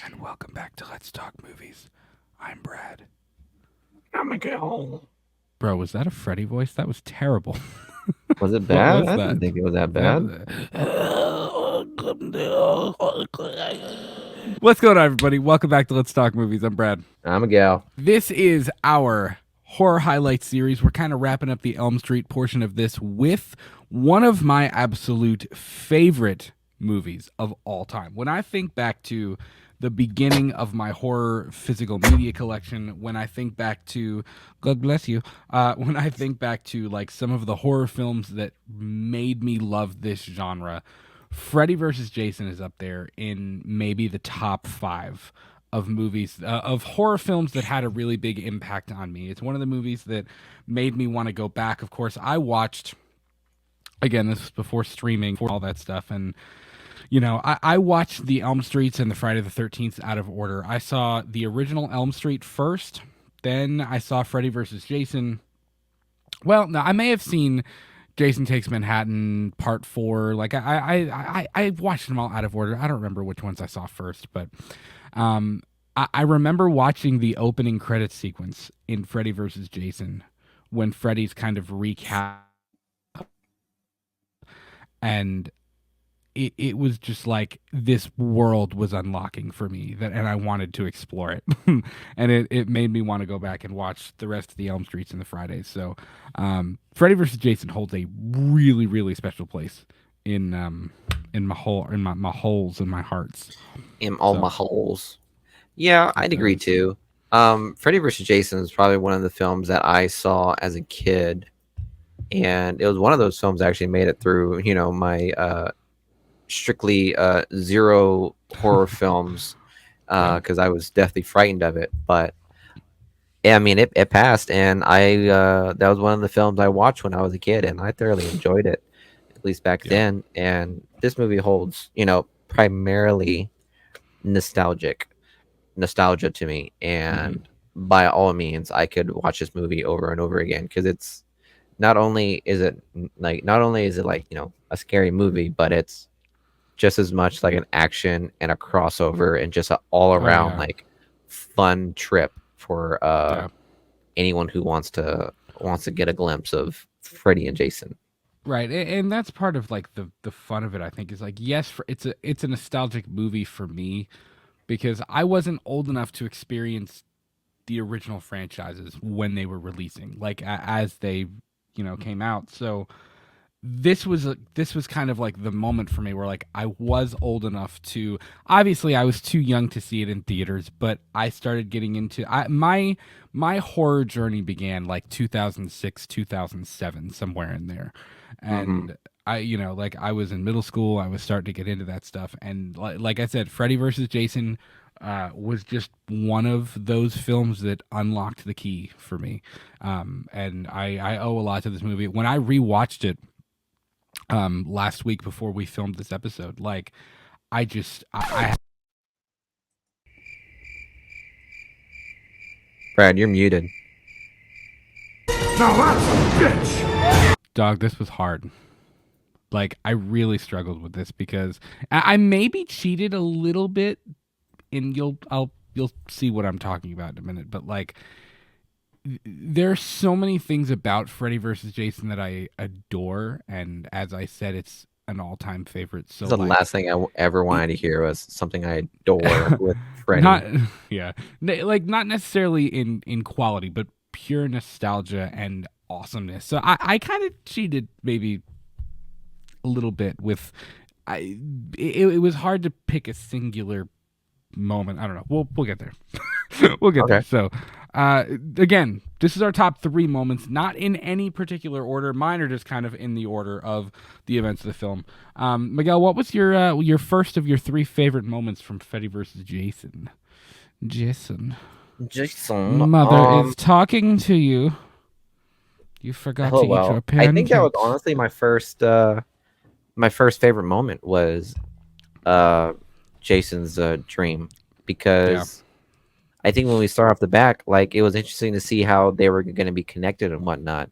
And welcome back to Let's Talk Movies. I'm Brad. I'm a girl. Bro, was that a Freddy voice? That was terrible. Was it What bad? was I didn't that? think it was that That bad. What's going on, everybody? Welcome back to Let's Talk Movies. I'm Brad. I'm a gal. This is our horror highlight series. We're kind of wrapping up the Elm Street portion of this with one of my absolute favorite movies of all time. When I think back to the beginning of my horror physical media collection, when I think back to, God bless you, when I think back to like some of the horror films that made me love this genre, Freddy vs. Jason is up there in maybe the top 5 of movies of horror films that had a really big impact on me. It's one of the movies that made me want to go back. Of course, I watched, again, this was before streaming, for all that stuff, and you know, I watched the Elm Streets and the Friday the 13th out of order. I saw the original Elm Street first, then I saw Freddy vs. Jason. Well, no, I may have seen Jason Takes Manhattan Part 4. Like I watched them all out of order. I don't remember which ones I saw first, but I remember watching the opening credits sequence in Freddy vs. Jason when Freddy's kind of recap, and it was just like this world was unlocking for me, and I wanted to explore it. And it made me want to go back and watch the rest of the Elm Streets and the Fridays. So Freddy vs. Jason holds a really, really special place in my holes in my hearts. In all So my holes. Yeah, it I'd agree does. too. Freddy vs. Jason is probably one of the films that I saw as a kid, and it was one of those films that actually made it through. My strictly zero horror films Yeah. because I was deathly frightened of it. But yeah, I mean, it passed, and I that was one of the films I watched when I was a kid, and I thoroughly enjoyed it, at least back Yeah. then. And this movie holds, primarily nostalgic nostalgia to me, Hmm. and by all means, I could watch this movie over and over again because it's not only is it like a scary movie, but it's just as much like an action and a crossover and just an all Oh around yeah. like fun trip for Yeah. anyone who wants to get a glimpse of Freddy and Jason. Right, and that's part of like the fun of it. I think is like, yes, it's a nostalgic movie for me because I wasn't old enough to experience the original franchises when they were releasing, like as they came out. So this was kind of like the moment for me where like I was old enough to, obviously I was too young to see it in theaters, but I started getting into my horror journey began like 2006 2007, somewhere in there. Hmm. And I, like I was in middle school, I was starting to get into that stuff, and like I said, Freddy versus Jason was just one of those films that unlocked the key for me. And I owe a lot to this movie. When I rewatched it last week before we filmed this episode, like I just I Brad, you're muted. Now that's a bitch! dog, this was hard. Like I really struggled with this because I maybe cheated a little bit, and you'll see what I'm talking about in a minute. But like there's so many things about Freddy versus Jason that I adore, and as I said, it's an all-time favorite. So The like last thing I ever it, wanted to hear was something I adore with not Freddy. yeah, like not necessarily in quality, but pure nostalgia and awesomeness. So I kind of cheated maybe a little bit with I it was hard to pick a singular moment. I don't know. We'll get there. We'll get there. Okay. So, again, this is our top 3 moments, not in any particular order. Mine are just kind of in the order of the events of the film. Miguel, what was your first of your 3 favorite moments from Freddy versus Jason? Jason, Jason, mother is talking to you. You forgot to hello. eat your Well, I think that was pancakes. honestly my first favorite moment was uh Jason's dream, Yeah. because I think when we start off the back, like it was interesting to see how they were going to be connected and whatnot,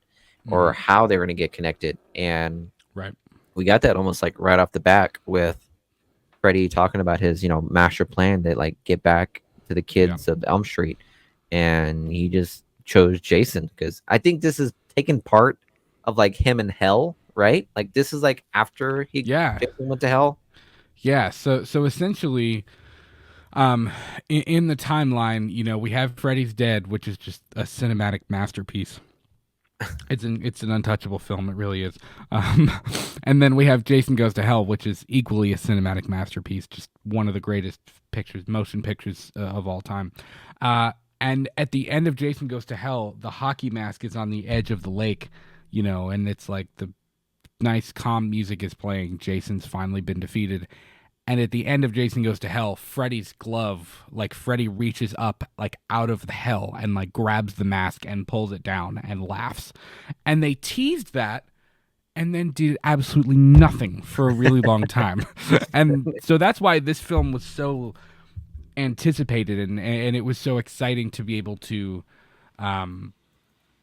or Hmm. how they were going to get connected, and Right. we got that almost like right off the back with Freddy talking about his, master plan to like get back to the Yeah. kids of Elm Street, and he just chose Jason because I think this is taken part of like him in hell, right? Like this is like after Yeah. Jason went to hell. Yeah. So essentially, in the timeline, we have Freddy's Dead, which is just a cinematic masterpiece. It's an untouchable film. It really is. Um, and then we have Jason Goes to Hell, which is equally a cinematic masterpiece. Just one of the greatest motion pictures of all time. And at the end of Jason Goes to Hell, the hockey mask is on the edge of the lake, and it's like the nice calm music is playing. Jason's finally been defeated. And at the end of Jason Goes to Hell, Freddy's glove, like Freddy reaches up like out of the hell and like grabs the mask and pulls it down and laughs. And they teased that and then did absolutely nothing for a really long time. And so that's why this film was so anticipated and it was so exciting to be able to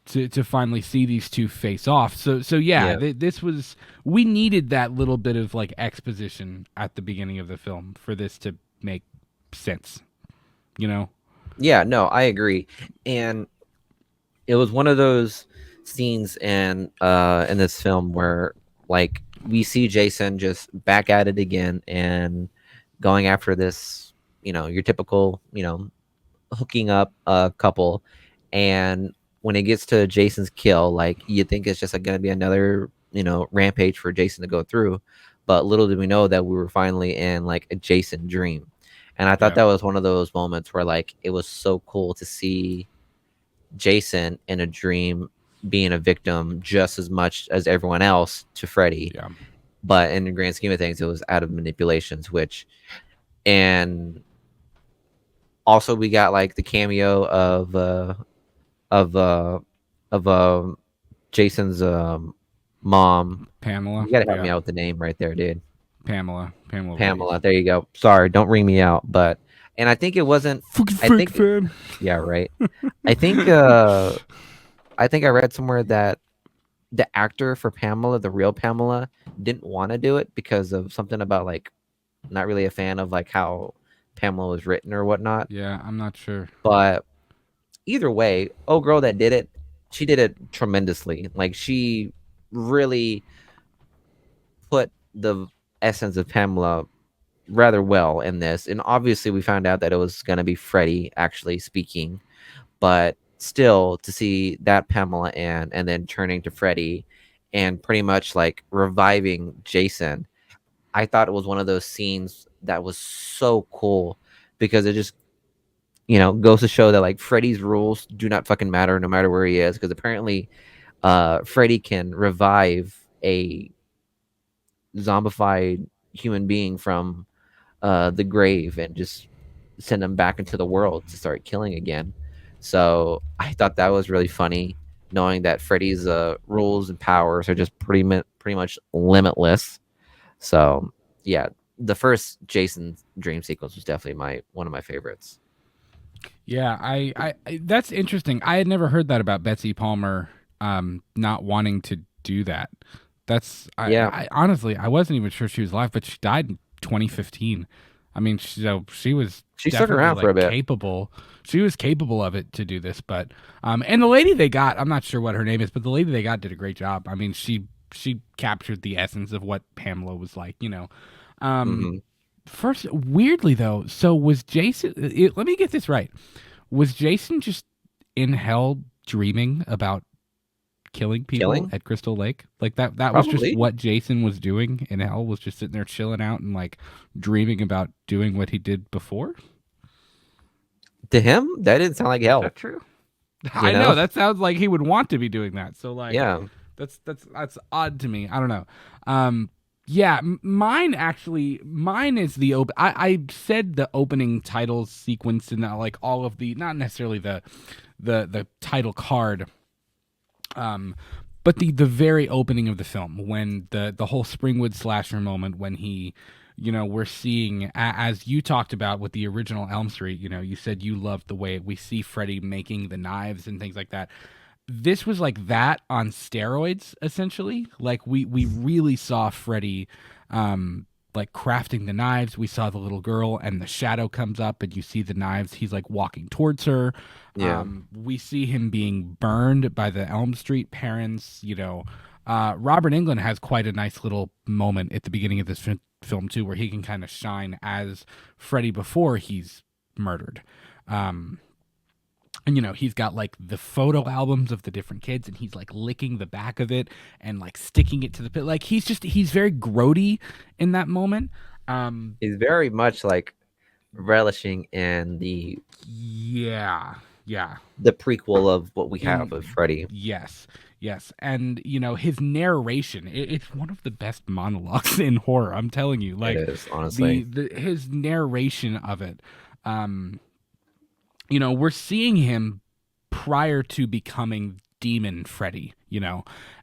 to finally see these two face off. So yeah, Yeah. this was, we needed that little bit of like exposition at the beginning of the film for this to make sense, Yeah, no, I agree. And it was one of those scenes in this film where like we see Jason just back at it again and going after this, your typical, hooking up a couple. And when it gets to Jason's kill, like you think it's just like going to be another, rampage for Jason to go through. But little did we know that we were finally in like a Jason dream. And I thought Yeah. that was one of those moments where like it was so cool to see Jason in a dream being a victim just as much as everyone else to Freddy. Yeah. But in the grand scheme of things, it was out of manipulations, and also we got like the cameo of Jason's mom. Pamela. You gotta help Yeah. me out with the name right there, dude. Pamela Pamela. Reese. There you go. Sorry, don't ring me out. And I think it wasn't. Fucking I freak think. fan. Yeah, right. I think. I think I read somewhere that the actor for Pamela, the real Pamela, didn't want to do it because of something about like not really a fan of like how Pamela was written or whatnot. Yeah, I'm not sure. But either way, oh girl that did it, she did it tremendously. Like she really put the essence of Pamela rather well in this. And obviously we found out that it was gonna be Freddy actually speaking, but still to see that Pamela and then turning to Freddy and pretty much like reviving Jason, I thought it was one of those scenes that was so cool because it just goes to show that like Freddy's rules do not fucking matter no matter where he is, because apparently Freddy can revive a zombified human being from the grave and just send them back into the world to start killing again. So I thought that was really funny, knowing that Freddy's rules and powers are just pretty much limitless. So yeah, the first Jason dream sequence was definitely one of my favorites. Yeah, I that's interesting. I had never heard that about Betsy Palmer not wanting to do that. That's Yeah. I honestly I wasn't even sure she was alive, but she died in 2015. I mean, she was She stuck definitely around for a bit. capable. She was capable of it to do this, but and the lady they got, I'm not sure what her name is, but the lady they got did a great job. I mean, she captured the essence of what Pamela was like, Mhm. First, weirdly though, so was Jason? Let me get this right. Was Jason just in hell dreaming about killing people Killing? at Crystal Lake? Like that was just Probably. what Jason was doing in hell, was just sitting there chilling out and like dreaming about doing what he did before? To him, that didn't sound like hell. True? I know that sounds like he would want to be doing that. So like, Yeah. that's odd to me. I don't know. Yeah, mine is the I said the opening title sequence and like all of the, not necessarily the title card, but the very opening of the film, when the whole Springwood Slasher moment, when he, we're seeing, as you talked about with the original Elm Street, you said you loved the way we see Freddy making the knives and things like that. This was like that on steroids, essentially. Like we really saw Freddy like crafting the knives. We saw the little girl, and the shadow comes up, and you see the knives. He's like walking towards her. Yeah. We see him being burned by the Elm Street parents. Robert Englund has quite a nice little moment at the beginning of this film too, where he can kind of shine as Freddy before he's murdered. And he's got like the photo albums of the different kids, and he's like licking the back of it and like sticking it to the pit. Like he's very grody in that moment. He's very much like relishing in the Yeah. prequel of what we have of Freddy. Yes. And his narration, it's one of the best monologues in horror. I'm telling you, like It is, honestly. his narration of it. We're seeing him prior to becoming Demon Freddy,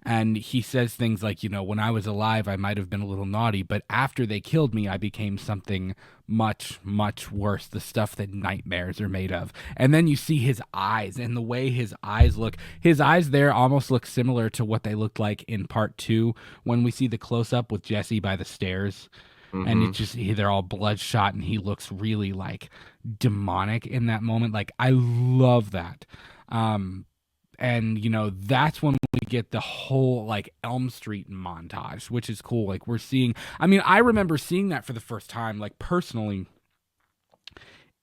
and he says things like, when I was alive, I might have been a little naughty, but after they killed me, I became something much, much worse, the stuff that nightmares are made of. And then you see his eyes and the way his eyes look. His eyes there almost look similar to what they looked like in part 2 when we see the close-up with Jesse by the stairs. And it's just they're all bloodshot, and he looks really like demonic in that moment. Like, I love that. And that's when we get the whole like Elm Street montage, which is cool. Like, we're seeing, I remember seeing that for the first time, like personally.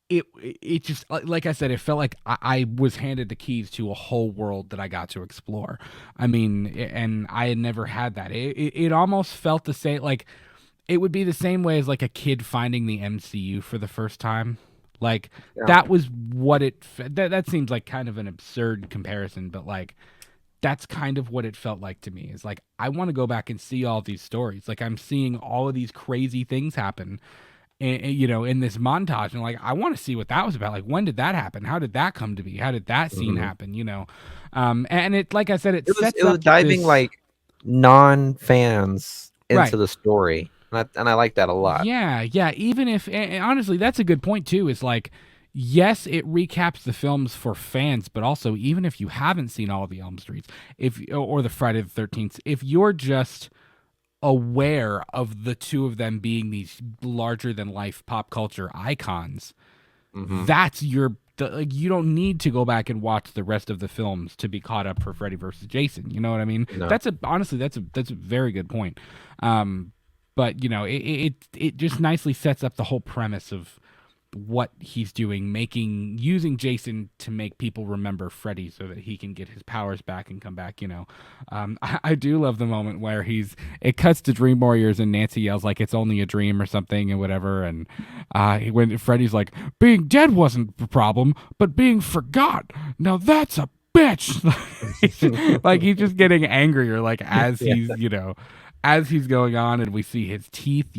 It just, like I said, it felt like I was handed the keys to a whole world that I got to explore. And I had never had that. It almost felt the same, like it would be the same way as like a kid finding the MCU for the first time. Like, that was what that seems like kind of an absurd comparison, but like that's kind of what it felt like to me. Is like, I want to go back and see all these stories. Like, I'm seeing all of these crazy things happen, in this montage, and like, I want to see what that was about. Like, when did that happen? How did that come to be? How did that scene happen? And it, like I said, it was diving like non-fans into Right. the story. And I like that a lot. Yeah. Even if, and honestly, that's a good point too. Is like, yes, it recaps the films for fans, but also even if you haven't seen all of the Elm Streets, or the Friday the 13th, if you're just aware of the two of them being these larger than life pop culture icons, that's like, you don't need to go back and watch the rest of the films to be caught up for Freddy versus Jason. You know what I mean? No. That's a very good point. But it just nicely sets up the whole premise of what he's doing, using Jason to make people remember Freddy so that he can get his powers back and come back. I do love the moment where it cuts to Dream Warriors and Nancy yells like it's only a dream or something and whatever, and when Freddy's like, being dead wasn't the problem, but being forgot, now that's a bitch. Like, he's just getting angrier, like, as he's going on, and we see his teeth,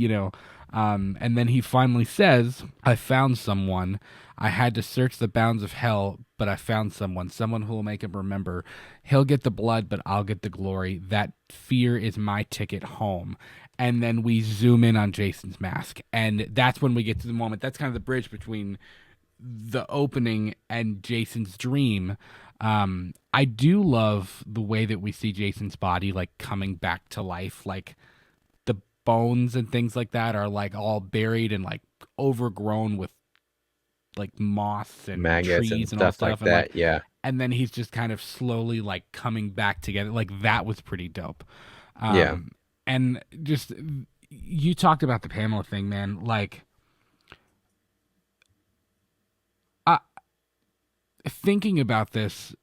and then he finally says, I found someone. I had to search the bounds of hell, but I found someone who will make him remember. He'll get the blood, but I'll get the glory. That fear is my ticket home. And then we zoom in on Jason's mask, and that's when we get to the moment. That's kind of the bridge between the opening and Jason's dream. I do love the way that we see Jason's body like coming back to life, like the bones and things like that are like all buried and like overgrown with like moss and maggots trees and all stuff like and, that. Yeah. And then he's just kind of slowly like coming back together. Like, that was pretty dope. Yeah. And just, you talked about the Pamela thing, man. Like, thinking about this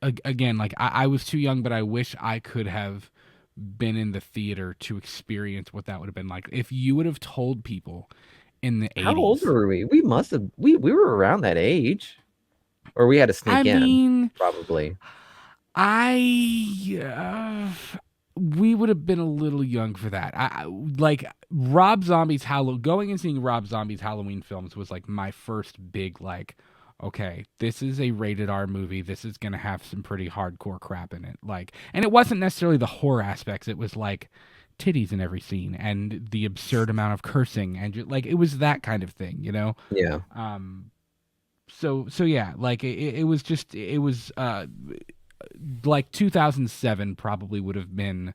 again, like, I was too young, but I wish I could have been in the theater to experience what that would have been like. If you would have told people in the 80s. How old were we? We must have, we were around that age. Or we had to sneak in, probably. We would have been a little young for that. Like, Rob Zombie's going and seeing Rob Zombie's Halloween films was like my first big, like, okay, this is a rated R movie. This is going to have some pretty hardcore crap in it. Like, and it wasn't necessarily the horror aspects. It was like titties in every scene and the absurd amount of cursing, and like, it was that kind of thing, Yeah. So yeah, like, it was like 2007 probably would have been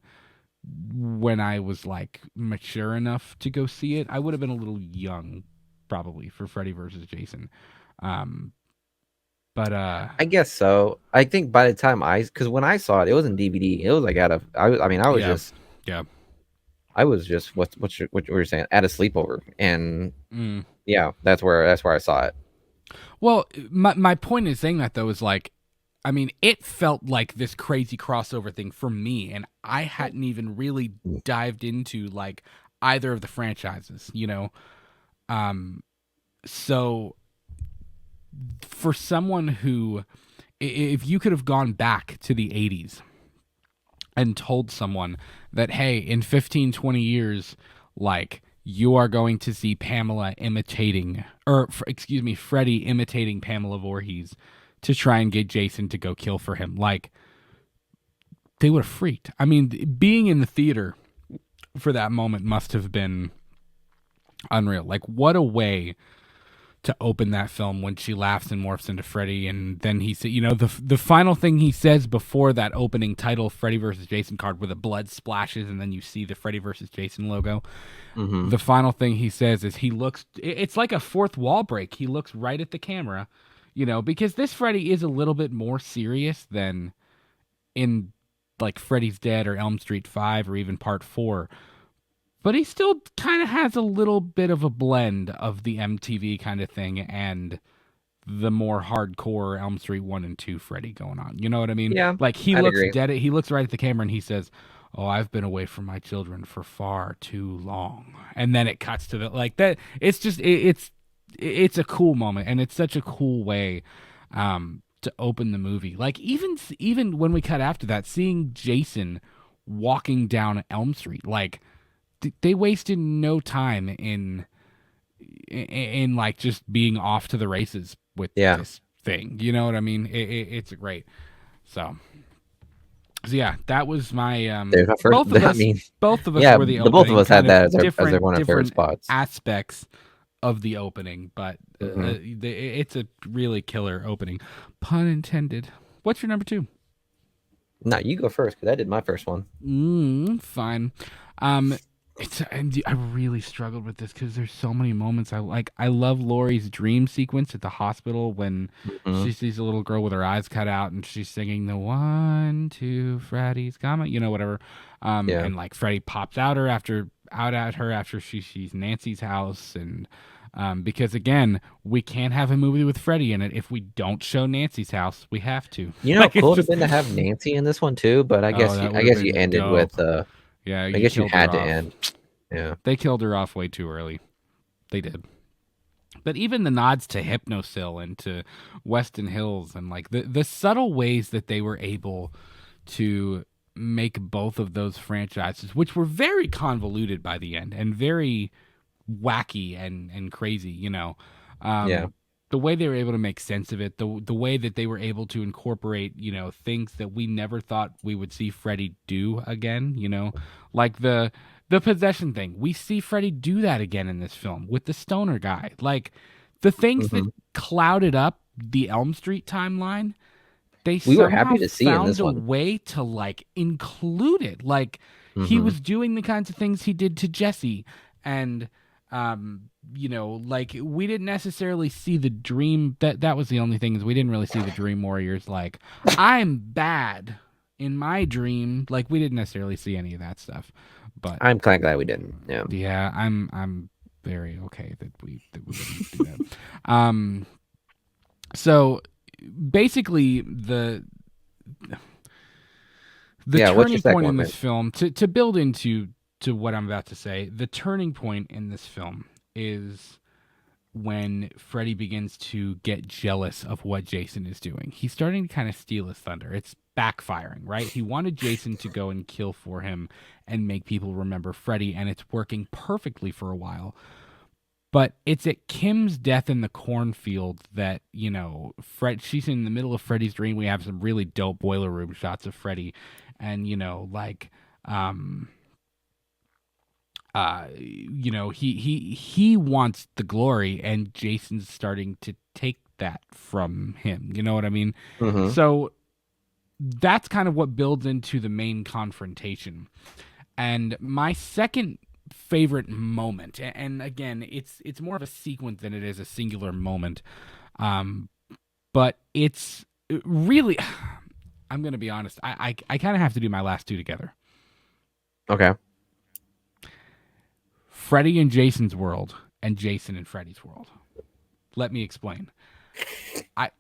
when I was like mature enough to go see it. I would have been a little young, probably, for Freddy versus Jason. Um, but I guess so. I think by the time because when I saw it, it was in DVD. It was like I mean, yeah, yeah. I was just what you were saying at a sleepover, and Mm. yeah, that's where I saw it. Well, my point in saying that though is like, I mean, it felt like this crazy crossover thing for me, and I hadn't even really dived into like either of the franchises, you know. So for someone who, if you could have gone back to the 80s and told someone that, hey, in 15, 20 years, like, you are going to see Pamela imitating, or excuse me, Freddy imitating Pamela Voorhees to try and get Jason to go kill for him, like, they would have freaked. I mean, being in the theater for that moment must have been unreal. Like, what a way to open that film when she laughs and morphs into Freddy, and then he said, you know, the final thing he says before that opening title Freddy versus Jason card where the blood splashes and then you see the Freddy versus Jason logo. Mm-hmm. The final thing he says is he looks, it's like a fourth wall break. He looks right at the camera, you know, because this Freddy is a little bit more serious than in like Freddy's Dead or Elm Street 5 or even Part 4. But he still kind of has a little bit of a blend of the MTV kind of thing and the more hardcore Elm Street 1 and 2 Freddy going on. You know what I mean? Yeah, Like he I'd looks agree. dead. He looks right at the camera and he says, "Oh, I've been away from my children for far too long." And then it cuts to the like that. It's just it's a cool moment, and it's such a cool way to open the movie. Like even when we cut after that, seeing Jason walking down Elm Street, like they wasted no time in like just being off to the races with Yeah. this thing. You know what I mean? It's great. So yeah, that was my There's my first. both of I us mean, both of us yeah, were the the both of opening, us had kind that of as their one of their favorite different spots. aspects of the opening, but Mm-hmm. it's a really killer opening, pun intended. What's your number 2? No, you go first because I did my first one. Fine. And I really struggled with this because there's so many moments I like. I love Laurie's dream sequence at the hospital when Mm-hmm. she sees a little girl with her eyes cut out and she's singing the 1, 2, Freddy's coming, you know, whatever. Yeah. And like Freddy pops out at her after she sees Nancy's house, and because again, we can't have a movie with Freddy in it if we don't show Nancy's house. We have to. You know, Like cool it's would have just, been to have Nancy in this one too, but I oh, guess you, that I would have guess you been ended dope. with Yeah, I you guess you killed had her to off. end. Yeah. They killed her off way too early. They did. But even the nods to Hypnosil and to Weston Hills and like the subtle ways that they were able to make both of those franchises, which were very convoluted by the end and very wacky and crazy, you know. Yeah. The way they were able to make sense of it, the way that they were able to incorporate, you know, things that we never thought we would see Freddy do again, you know, like the possession thing. We see Freddy do that again in this film with the stoner guy. Like the things that Mm-hmm. clouded up the Elm Street timeline, they We were somehow happy to see in found this a one. way to like include it. Like he Mm-hmm. was doing the kinds of things he did to Jesse, and you know, like we didn't necessarily see the dream. That was the only thing, is we didn't really see the Dream Warriors like, I'm bad in my dream. Like we didn't necessarily see any of that stuff. But I'm kind of glad we didn't. Yeah. yeah, I'm very okay that we didn't do that. So basically the Yeah. What's your turning second point in one, this man? film, to build into to what I'm about to say, the turning point in this film is when Freddy begins to get jealous of what Jason is doing. He's starting to kind of steal his thunder. It's backfiring, right? He wanted Jason to go and kill for him and make people remember Freddy, and it's working perfectly for a while. But it's at Kim's death in the cornfield that, you know, she's in the middle of Freddy's dream. We have some really dope boiler room shots of Freddy. And, you know, like, you know, he wants the glory, and Jason's starting to take that from him. You know what I mean? Mm-hmm. So that's kind of what builds into the main confrontation. And my second favorite moment, and again, it's more of a sequence than it is a singular moment. Um, but it's really, I'm gonna be honest. I kind of have to do my last two together. Okay. Freddy and Jason's world, and Jason and Freddy's world. Let me explain.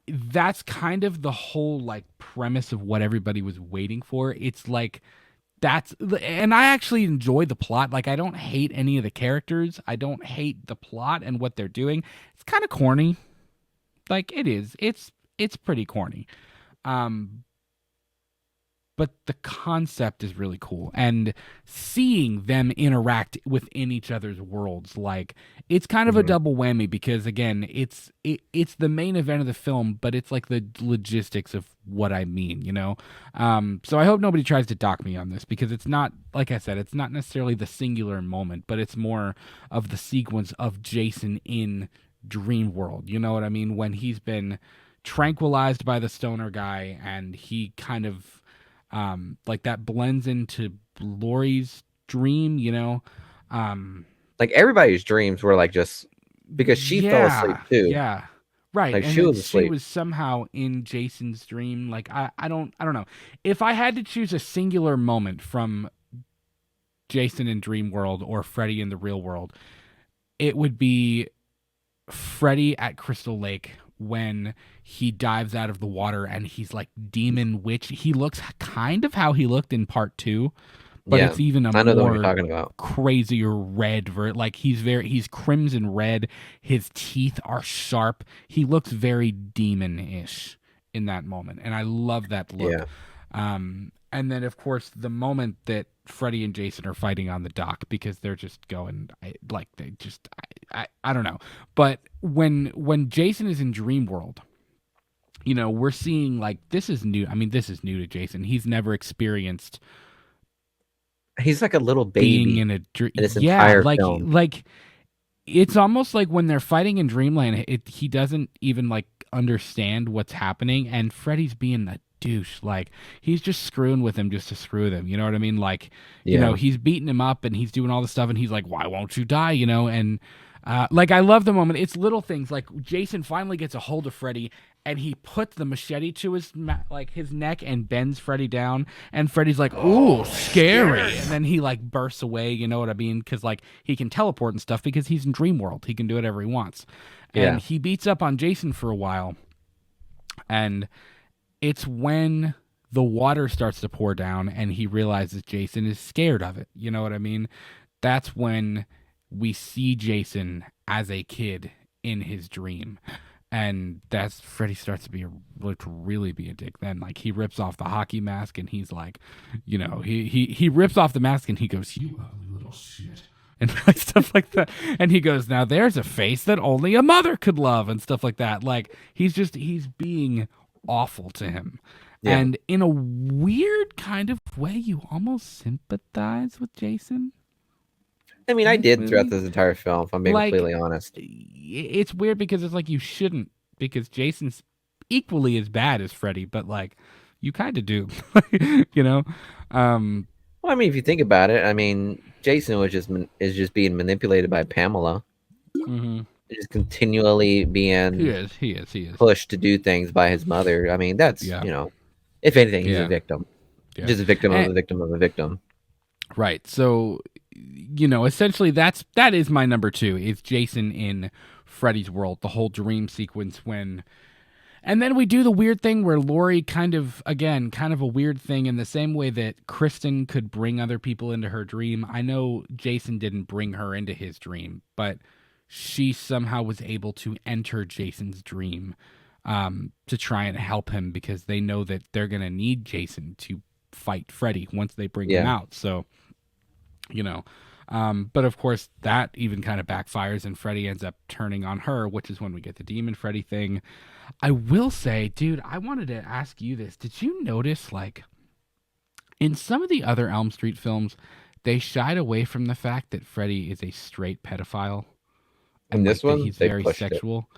That's kind of the whole like premise of what everybody was waiting for. It's like and I actually enjoy the plot. Like I don't hate any of the characters. I don't hate the plot and what they're doing. It's kind of corny. Like it is. It's pretty corny. Um but the concept is really cool, and seeing them interact within each other's worlds, like it's kind of a double whammy, because again, it's the main event of the film, but it's like the logistics of what I mean, you know. So I hope nobody tries to dock me on this, because it's not, like I said, it's not necessarily the singular moment, but it's more of the sequence of Jason in Dream World, you know what I mean, when he's been tranquilized by the stoner guy, and he kind of like that blends into Laurie's dream, you know. Like everybody's dreams were like just because she fell asleep too. Yeah. Right. Like And she then was she asleep. was somehow in Jason's dream. Like I don't know. If I had to choose a singular moment from Jason in Dream World or Freddy in the real world, it would be Freddy at Crystal Lake when he dives out of the water and he's like demon witch. He looks kind of how he looked in part 2, but Yeah, it's even a I know the one you're more talking about. crazier red. Like he's crimson red. His teeth are sharp. He looks very demon-ish in that moment, and I love that look. Yeah. And then of course the moment that Freddy and Jason are fighting on the dock, because they're just going I don't know. But when Jason is in Dream World, you know, we're seeing like this is new. I mean, this is new to Jason. He's never experienced He's like a little being baby in a dream. in this Yeah, entire film. like it's almost like when they're fighting in Dreamland, he doesn't even like understand what's happening, and Freddy's being a douche. Like he's just screwing with him just to screw with him. You know what I mean? Like, you know, Yeah. he's beating him up and he's doing all this stuff, and he's like, "Why won't you die?" You know, and like I love the moment. It's little things like Jason finally gets a hold of Freddy, and he puts the machete to his like his neck and bends Freddy down, and Freddy's like, "Ooh, scary!" And then he like bursts away. You know what I mean? Because like he can teleport and stuff because he's in Dream World. He can do whatever he wants, Yeah. and he beats up on Jason for a while, and it's when the water starts to pour down and he realizes Jason is scared of it. You know what I mean? That's when we see Jason as a kid in his dream. And that's Freddy starts to really be a dick then. Like he rips off the hockey mask and he's like, you know, he rips off the mask and he goes, "You ugly little shit." And like stuff like that. And he goes, "Now there's a face that only a mother could love," and stuff like that. Like he's being awful to him. Yeah. And in a weird kind of way, you almost sympathize with Jason. I mean, I did Movie? throughout this entire film, if I'm being Like, completely honest. It's weird because it's like you shouldn't, because Jason's equally as bad as Freddy, but like you kind of do, you know. Well, I mean, if you think about it, I mean, Jason is just being manipulated by Pamela. Mm-hmm. Just continually being He is pushed to do things by his mother. I mean, that's Yeah. you know, if anything, he's Yeah. a victim. Yeah. Just a victim of And- a victim of a victim. Right. So, you know, essentially that is my number 2. Is Jason in Freddy's world, the whole dream sequence when. And then we do the weird thing where Laurie kind of a weird thing, in the same way that Kristen could bring other people into her dream. I know Jason didn't bring her into his dream, but she somehow was able to enter Jason's dream to try and help him, because they know that they're going to need Jason to fight Freddy once they bring him Yeah. out. So, you know, but of course that even kind of backfires and Freddy ends up turning on her, which is when we get the Demon Freddy thing. I will say, dude, I wanted to ask you this. Did you notice, like, in some of the other Elm Street films, they shied away from the fact that Freddy is a straight pedophile? In this that one, he's they very pushed it. sexual.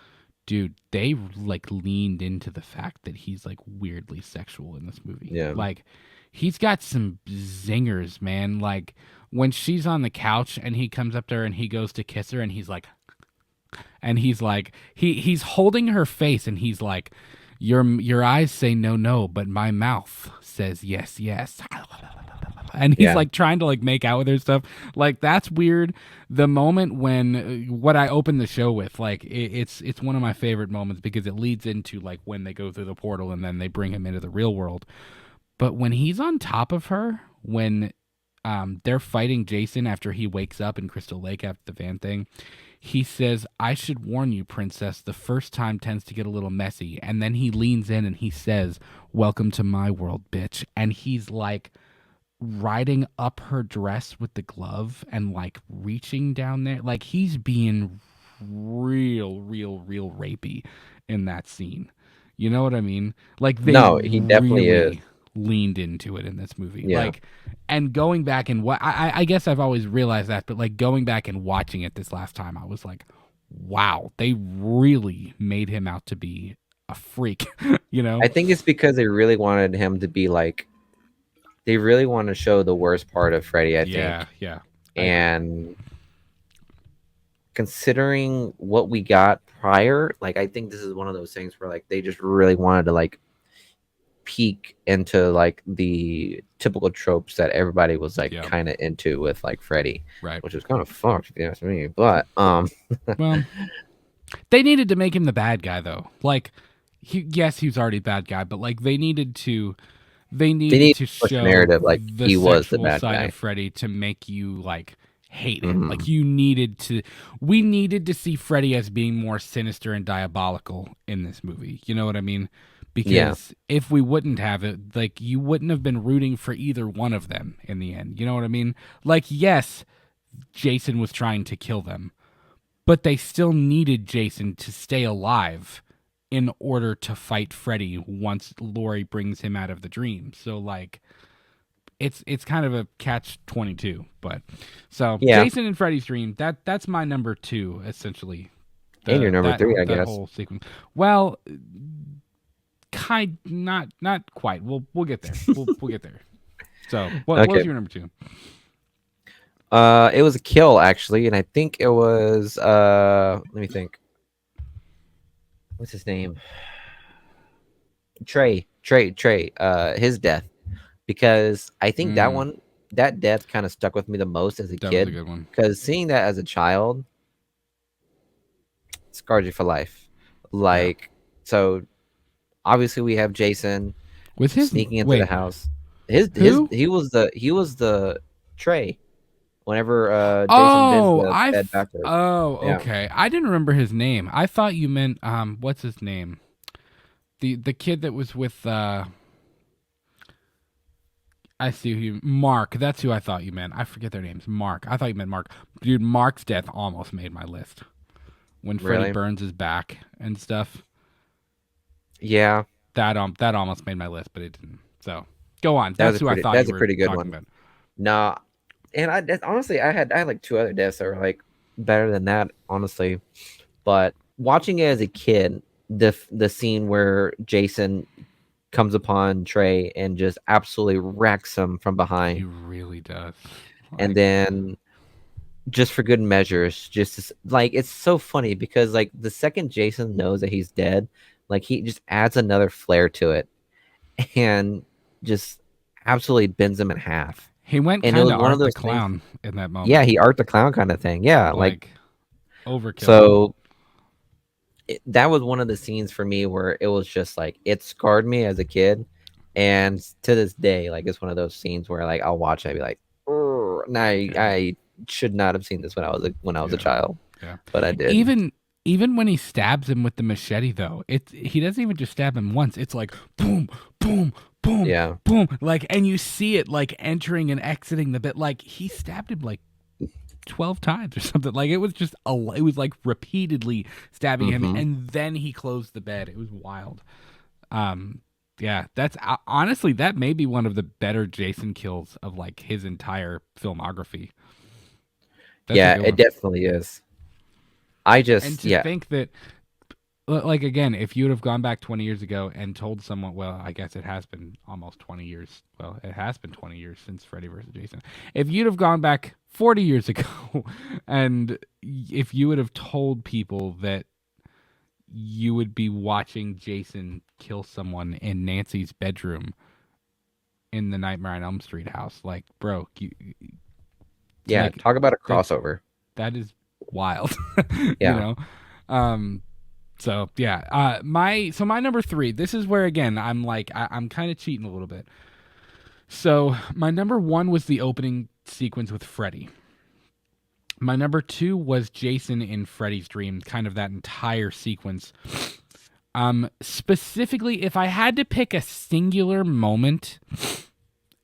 Dude, they like leaned into the fact that he's like weirdly sexual in this movie. Yeah. Like he's got some zingers, man. Like when she's on the couch and he comes up to her and he goes to kiss her and he's like he's holding her face and he's like, your eyes say no no, but my mouth says yes yes. And he's Yeah. like trying to like make out with her stuff. Like that's weird. The moment when what I opened the show with, like it's one of my favorite moments because it leads into like when they go through the portal and then they bring him into the real world. But when he's on top of her, when they're fighting Jason after he wakes up in Crystal Lake after the van thing, he says, "I should warn you, princess, the first time tends to get a little messy." And then he leans in and he says, "Welcome to my world, bitch." And he's like riding up her dress with the glove and like reaching down there. Like he's being real rapey in that scene. You know what I mean? Like they No, he definitely is. really leaned into it in this movie. Yeah. Like, and going back and what I guess I've always realized that, but like going back and watching it this last time, I was like, wow, they really made him out to be a freak. You know? I think it's because they really wanted him to be like, they really want to show the worst part of Freddy, I think. Yeah. And considering what we got prior, like I think this is one of those things where like they just really wanted to like peek into like the typical tropes that everybody was like kind of into with like Freddy, right? Which is kind of fucked if you ask me. But well, they needed to make him the bad guy though. Like, yes, he was already bad guy, but like they needed to show narrative like the he was the sexual bad side guy of Freddy to make you like hate him. Like we needed to see Freddy as being more sinister and diabolical in this movie. You know what I mean? Because if we wouldn't have it, like you wouldn't have been rooting for either one of them in the end. You know what I mean? Like, yes, Jason was trying to kill them, but they still needed Jason to stay alive in order to fight Freddy once Laurie brings him out of the dream. So like it's kind of a catch-22, but so Jason and Freddy's Dream, that's my number 2 essentially. And your number 3, I guess. Whole sequence. Well, not quite. We'll get there. We'll get there. So, what was your number 2? It was a kill actually, and I think it was let me think. What's his name? Trey, his death. Because I think that death kind of stuck with me the most as a kid. Was a good one. Because seeing that as a child scarred you for life. Like, so obviously we have Jason with his sneaking into the house. He was the Trey. Whenever Jason bends the bed backwards. Okay. I didn't remember his name. I thought you meant what's his name? The kid that was with I see who you Mark. That's who I thought you meant. I forget their names. Mark. I thought you meant Mark. Dude, Mark's death almost made my list. When Freddy burns his back and stuff. Yeah. That almost made my list, but it didn't. So go on. That's who I thought you were a pretty good one. About. No. And honestly, I had like 2 other deaths that were like better than that, honestly. But watching it as a kid, the scene where Jason comes upon Trey and just absolutely wrecks him from behind. He really does. And then just for good measures, like it's so funny because like the second Jason knows that he's dead, like he just adds another flair to it and just absolutely bends him in half. He went kind of Art the Clown in that moment. Yeah, he Art the Clown kind of thing. Yeah, like overkill. So that was one of the scenes for me where it was just like it scarred me as a kid, and to this day, like it's one of those scenes where like I'll watch it and be like, I should not have seen this when I was a child. Yeah, but I did. Even when he stabs him with the machete, though, he doesn't even just stab him once. It's like boom, boom, boom, boom, like, and you see it like entering and exiting the bit. Like he stabbed him like 12 times or something. Like it was like repeatedly stabbing him, and then he closed the bed. It was wild. Yeah, that's honestly that may be one of the better Jason kills of like his entire filmography. It definitely is. I just think that like again, if you would have gone back 20 years ago and told someone, well, I guess it has been almost 20 years. Well, it has been 20 years since Freddy versus Jason. If you'd have gone back 40 years ago and if you would have told people that you would be watching Jason kill someone in Nancy's bedroom in the Nightmare on Elm Street house, like, bro, Yeah, like, talk about a crossover. that is wild. Yeah. You know? So yeah, my number 3. This is where again I'm like I'm kind of cheating a little bit. So my number 1 was the opening sequence with Freddy. My number 2 was Jason in Freddy's dream, kind of that entire sequence. Specifically, if I had to pick a singular moment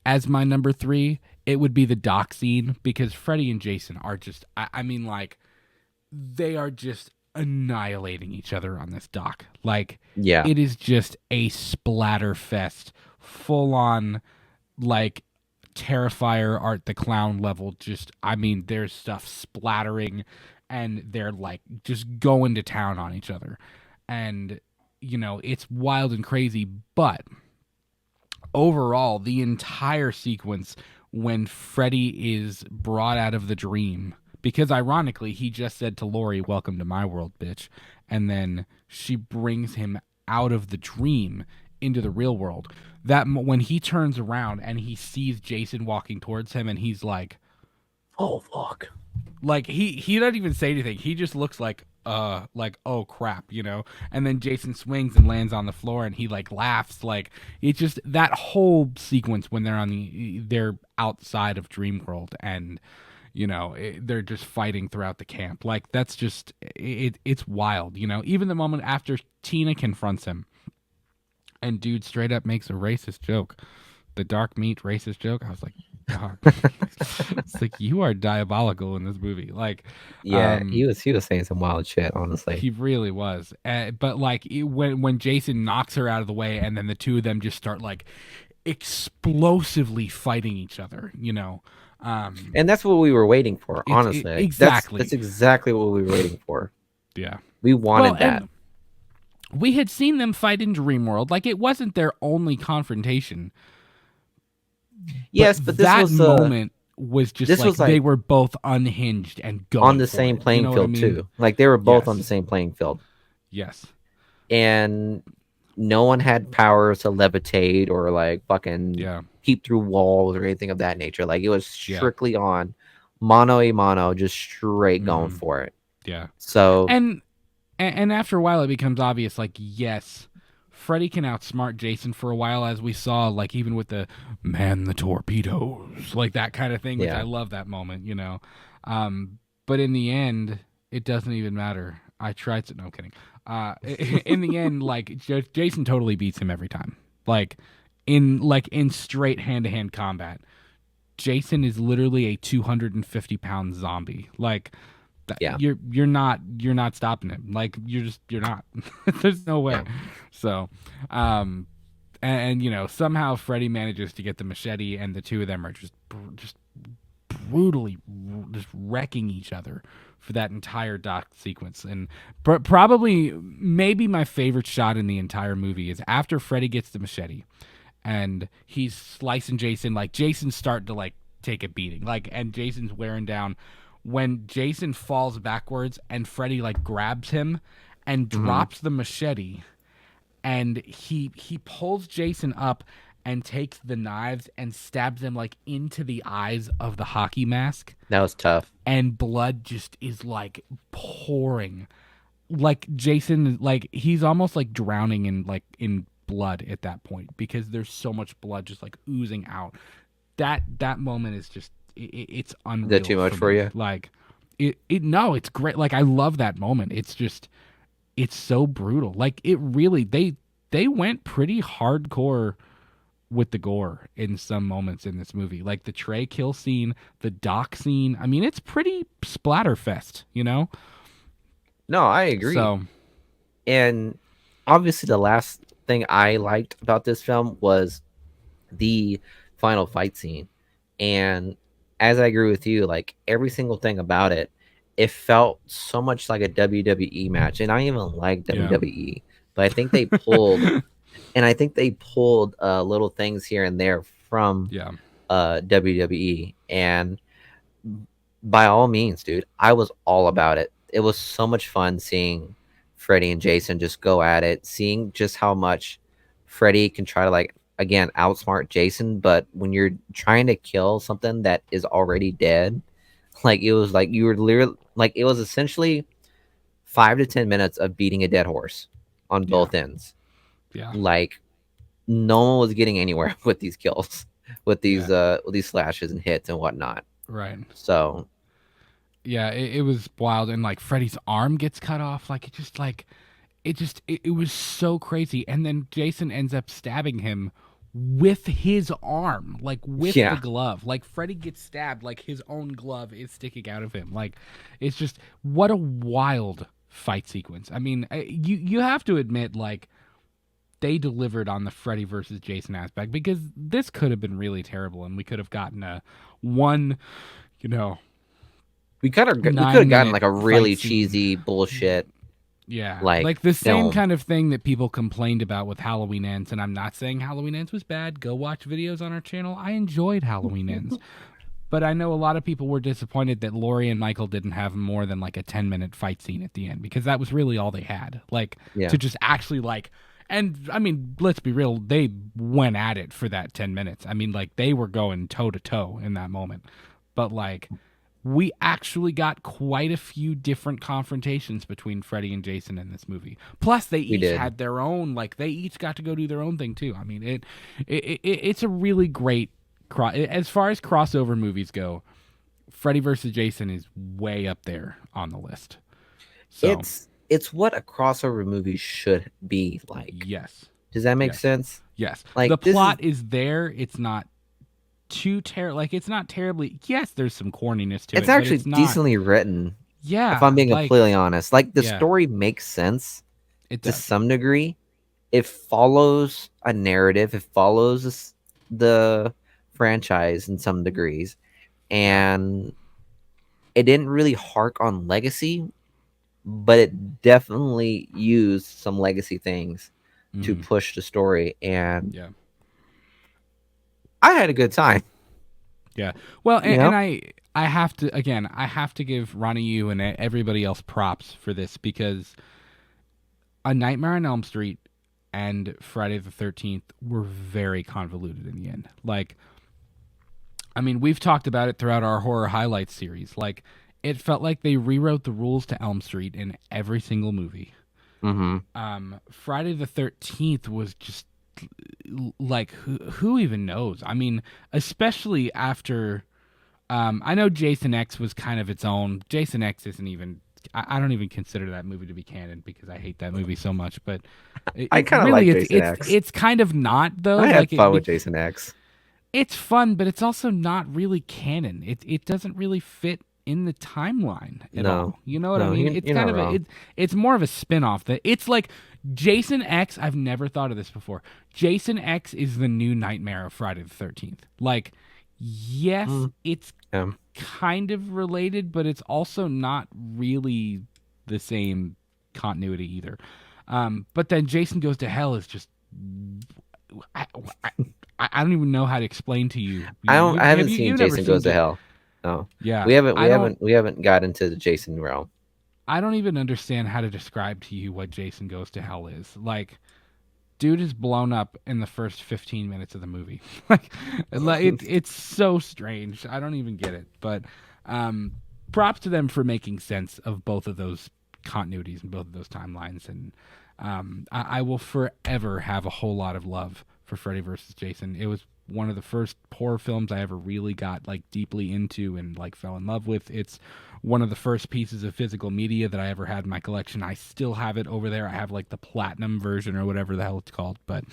as my number 3, it would be the dock scene, because Freddy and Jason are just, I mean, like, they are just annihilating each other on this dock. Like, Yeah. it is just a splatter fest, full on, like, Terrifier Art the Clown level. Just, I mean, there's stuff splattering and they're like just going to town on each other. And, you know, it's wild and crazy. But overall, the entire sequence when Freddy is brought out of the dream, because ironically, he just said to Laurie, "Welcome to my world, bitch." And then she brings him out of the dream into the real world. That when he turns around and he sees Jason walking towards him, and he's like, Oh fuck. like he doesn't even say anything. He just looks like oh crap, you know. And then Jason swings and lands on the floor, and he like laughs. Like, it's just that whole sequence when they're outside of Dreamworld, and you know, they're just fighting throughout the camp. Like, that's just it's wild, you know. Even the moment after Tina confronts him, and dude straight up makes a racist joke, the dark meat racist joke. I was like, God. It's like, you are diabolical in this movie. Like, Yeah, he was saying some wild shit, honestly. he really was. But like, when Jason knocks her out of the way, and then the two of them just start like explosively fighting each other, you know. And that's what we were waiting for, honestly. Exactly. That's exactly what we were waiting for. Yeah. We wanted that. We had seen them fight in Dreamworld. Like, it wasn't their only confrontation. Yes, but this that was moment was just this like, was like they were both unhinged and going on the for same it. playing You know field what I mean? too. Like, they were both Yes. on the same playing field. Yes. And no one had powers to levitate or like fucking peep through walls or anything of that nature. Like, it was strictly on mano a mano, just straight going for it. Yeah. So and after a while, it becomes obvious. Like, yes, Freddy can outsmart Jason for a while, as we saw. Like, even with the man the torpedoes, like that kind of thing. Which I love that moment, you know. But in the end, it doesn't even matter. I tried to. No, I'm kidding. In the end, like, Jason totally beats him every time. Like in straight hand-to-hand combat, Jason is literally a 250-pound zombie. Like, you're not stopping him. Like, you're not. There's no way. So, and you know, somehow Freddy manages to get the machete, and the two of them are just brutally just wrecking each other for that entire dock sequence. And probably maybe my favorite shot in the entire movie is after Freddy gets the machete and he's slicing Jason. Like, Jason's starting to like take a beating, like, and Jason's wearing down, when Jason falls backwards and Freddy like grabs him and drops the machete, and he pulls Jason up and takes the knives and stabs them like into the eyes of the hockey mask. that was tough. And blood just is like pouring. Like, Jason, like, he's almost like drowning in blood at that point, because there's so much blood just like oozing out. That moment is just it's unreal. Is that too much for you? Like, no, it's great. Like, I love that moment. It's just, it's so brutal. Like, it really, they went pretty hardcore with the gore in some moments in this movie. Like, the Trey kill scene, the dock scene. I mean, it's pretty splatterfest, you know? No, I agree. So, and obviously the last thing I liked about this film was the final fight scene. And as I agree with you, like, every single thing about it, it felt so much like a WWE match, and I don't even like Yeah. WWE, but I think they pulled, little things here and there from Yeah. WWE, and by all means, dude, I was all about it. It was so much fun seeing Freddy and Jason just go at it, seeing just how much Freddy can try to like again outsmart Jason, but when you're trying to kill something that is already dead, like it was like you were literally like it was essentially 5 to 10 minutes of beating a dead horse on Yeah. both ends. Yeah. Like no one was getting anywhere with these kills, with these slashes and hits and whatnot. Right. So Yeah, it was wild, and like Freddy's arm gets cut off, like it was so crazy, and then Jason ends up stabbing him with his arm, like with the yeah, glove. Like Freddy gets stabbed, like his own glove is sticking out of him. Like it's just what a wild fight sequence. I mean, you have to admit, like they delivered on the Freddy versus Jason aspect, because this could have been really terrible, and we could have gotten a one, you know, we could have 9 gotten minute like a fight really scene. cheesy bullshit Yeah, like like the same film. kind of thing that people complained about with Halloween Ends, and I'm not saying Halloween Ends was bad. Go watch videos on our channel. I enjoyed Halloween Ends, but I know a lot of people were disappointed that Laurie and Michael didn't have more than like a 10-minute fight scene at the end, because that was really all they had. Like Yeah, to just actually like, and I mean, let's be real, they went at it for that 10 minutes. I mean, like they were going toe to toe in that moment, but like we actually got quite a few different confrontations between Freddy and Jason in this movie. Plus, they we each did. had their own, like they each got to go do their own thing too. I mean, it's a really great as far as crossover movies go. Freddy versus Jason is way up there on the list. So It's what a crossover movie should be like. yes, Does that make yes, sense? yes. The Like this is plot is there. It's not too like it's not terribly. Yes, there's some corniness to it's it, but actually it's not. decently written. If Yeah, I'm being like completely honest, like the yeah, story makes sense it to does. some degree. It follows a narrative. It follows the franchise in some degrees, Yeah. and it didn't really hark on legacy, but it definitely used some legacy things to Mhm. push the story, and Yeah. I had a good time. Yeah. Well, You and know, I have to again, I have to give Ronnie you and everybody else props for this, because A Nightmare on Elm Street and Friday the 13th were very convoluted in the end. Like, I mean, we've talked about it throughout our horror highlights series. Like, it felt like they rewrote the rules to Elm Street in every single movie. mm-hmm. Friday the 13th was just like who even knows? I mean, especially after I know Jason X was kind of its own. Jason X isn't even. I don't even consider that movie to be canon, because I hate that movie so much. But I it's kind of really like Jason X. it's kind of not though. I had Like fun with Jason X. it's fun, but it's also not really canon. It doesn't really fit in the timeline at No, all. You know what I no, mean? It's you're kind not of wrong. it's more of a spin-off. That it's like Jason X. I've never thought of this before. Jason X is the new nightmare of Friday the 13th. Like, yes, Mm, it's yeah. kind of related, but it's also not really the same continuity either. But then Jason Goes to Hell is just I, I, I don't even know how to explain to you. I don't. I haven't seen You've never Jason seen Goes to Hell. No, Yeah, we haven't. I don't We haven't got into the Jason realm. I don't even understand how to describe to you what Jason Goes to Hell is. Like, dude is blown up in the first 15 minutes of the movie. like it's so strange. I don't even get it. But props to them for making sense of both of those continuities and both of those timelines. And I will forever have a whole lot of love for Freddy versus Jason. It was one of the first horror films I ever really got like deeply into and like fell in love with. It's one of the first pieces of physical media that I ever had in my collection. I still have it over there. I have like the platinum version or whatever the hell it's called. But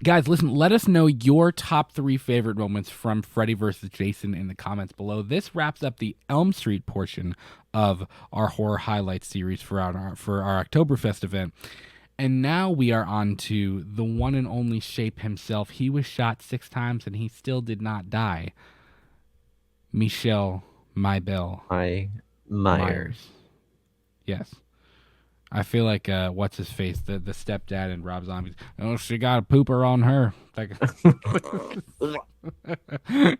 guys, listen, let us know your top 3 favorite moments from Freddy vs. Jason in the comments below. This wraps up the Elm Street portion of our horror highlights series for our Oktoberfest event. And now we are on to the one and only Shape himself. He was shot 6 times and he still did not die. Michel My Bell Myers. Myers. Yes. I feel like what's his face, the stepdad in Rob Zombie's. Oh, she got a pooper on her. Like,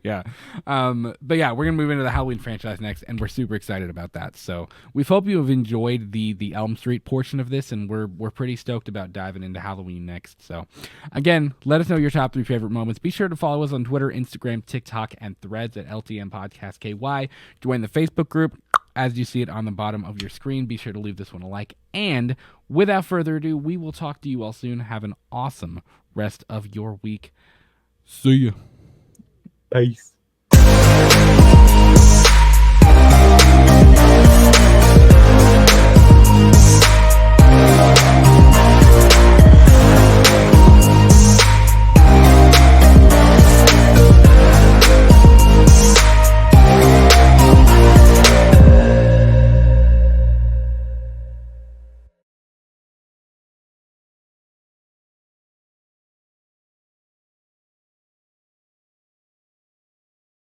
yeah. But yeah, we're gonna move into the Halloween franchise next, and we're super excited about that. So we hope you have enjoyed the Elm Street portion of this, and we're pretty stoked about diving into Halloween next. So again, let us know your top 3 favorite moments. Be sure to follow us on Twitter, Instagram, TikTok, and Threads at LTM Podcast KY. Join the Facebook group as you see it on the bottom of your screen. Be sure to leave this one a like. And without further ado, we will talk to you all soon. Have an awesome rest of your week. See ya. Peace.